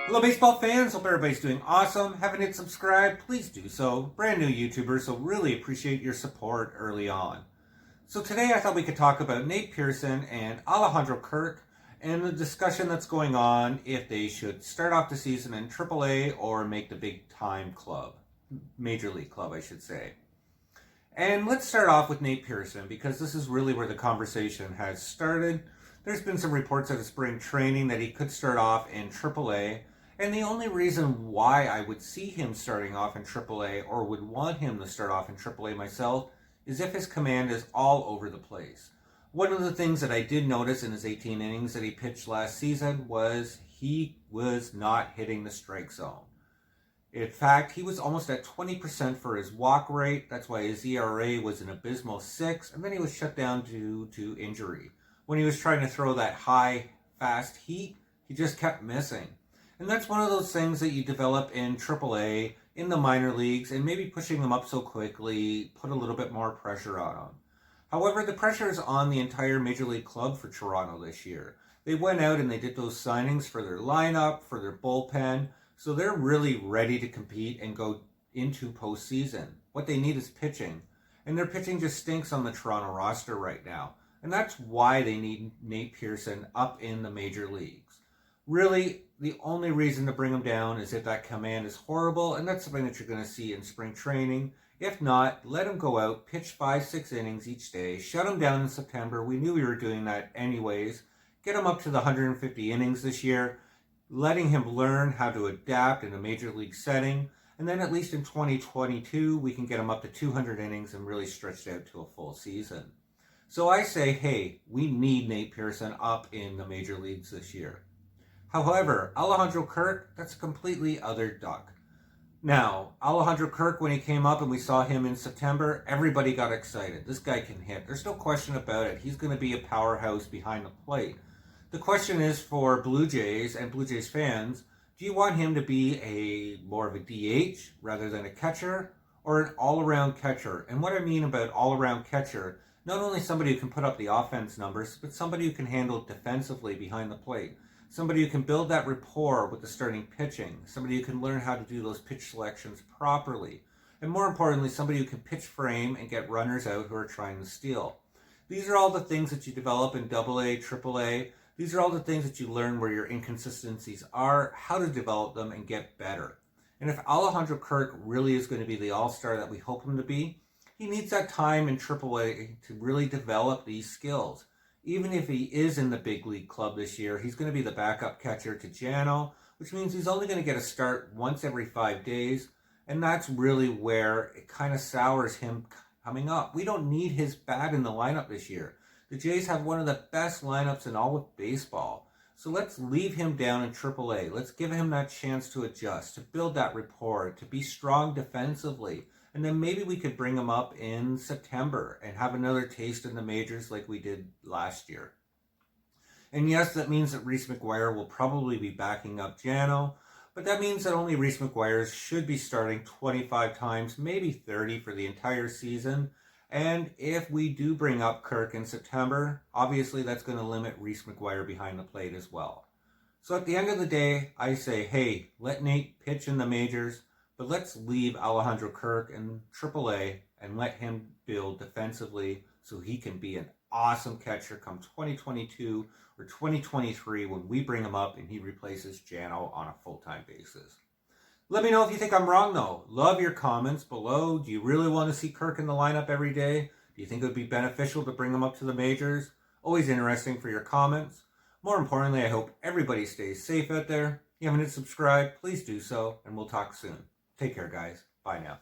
Hello baseball fans, hope everybody's doing awesome. Haven't hit subscribe, please do so. Brand new YouTuber, so really appreciate your support early on. So today I thought we could talk about Nate Pearson and Alejandro Kirk and the discussion that's going on if they should start off the season in AAA or make the big time club. Major League club, I should say. And let's start off with Nate Pearson because this is really where the conversation has started. There's been some reports at spring training that he could start off in AAA. And the only reason why I would see him starting off in AAA or would want him to start off in AAA myself is if his command is all over the place. One of the things that I did notice in his 18 innings that he pitched last season was he was not hitting the strike zone. In fact, he was almost at 20% for his walk rate. That's why his ERA was an abysmal 6, and then he was shut down due to injury. When he was trying to throw that high, fast heat, he just kept missing. And that's one of those things that you develop in AAA, in the minor leagues, and maybe pushing them up so quickly, put a little bit more pressure on them. However, the pressure is on the entire Major League club for Toronto this year. They went out and they did those signings for their lineup, for their bullpen, so they're really ready to compete and go into postseason. What they need is pitching, and their pitching just stinks on the Toronto roster right now. And that's why they need Nate Pearson up in the major leagues. Really, the only reason to bring him down is if that command is horrible, and that's something that you're going to see in spring training. If not, let him go out, pitch 5-6 innings each day, shut him down in September. We knew we were doing that anyways. Get him up to the 150 innings this year, letting him learn how to adapt in a major league setting, and then at least in 2022, we can get him up to 200 innings and really stretched out to a full season. So I say, hey, we need Nate Pearson up in the major leagues this year. However, Alejandro Kirk, that's a completely other duck. Now, Alejandro Kirk, when he came up and we saw him in September, everybody got excited. This guy can hit. There's no question about it. He's going to be a powerhouse behind the plate. The question is for Blue Jays and Blue Jays fans, do you want him to be more of a DH rather than a catcher or an all-around catcher? And what I mean about all-around catcher, not only somebody who can put up the offense numbers, but somebody who can handle it defensively behind the plate. Somebody who can build that rapport with the starting pitching. Somebody who can learn how to do those pitch selections properly. And more importantly, somebody who can pitch frame and get runners out who are trying to steal. These are all the things that you develop in AA, AAA. These are all the things that you learn where your inconsistencies are, how to develop them and get better. And if Alejandro Kirk really is going to be the all-star that we hope him to be, he needs that time in AAA to really develop these skills. Even if he is in the big league club this year, he's going to be the backup catcher to Jano, which means he's only going to get a start once every 5 days. And that's really where it kind of sours him coming up. We don't need his bat in the lineup this year. The Jays have one of the best lineups in all of baseball. So let's leave him down in AAA. Let's give him that chance to adjust, to build that rapport, to be strong defensively. And then maybe we could bring him up in September and have another taste in the majors like we did last year. And yes, that means that Reese McGuire will probably be backing up Jano, but that means that only Reese McGuire should be starting 25 times, maybe 30 for the entire season. And if we do bring up Kirk in September, obviously that's going to limit Reese McGuire behind the plate as well. So at the end of the day, I say, hey, let Nate pitch in the majors, but let's leave Alejandro Kirk in AAA and let him build defensively so he can be an awesome catcher come 2022 or 2023 when we bring him up and he replaces Jano on a full-time basis. Let me know if you think I'm wrong, though. Love your comments below. Do you really want to see Kirk in the lineup every day? Do you think it would be beneficial to bring him up to the majors? Always interesting for your comments. More importantly, I hope everybody stays safe out there. If you haven't subscribed, please do so, and we'll talk soon. Take care, guys. Bye now.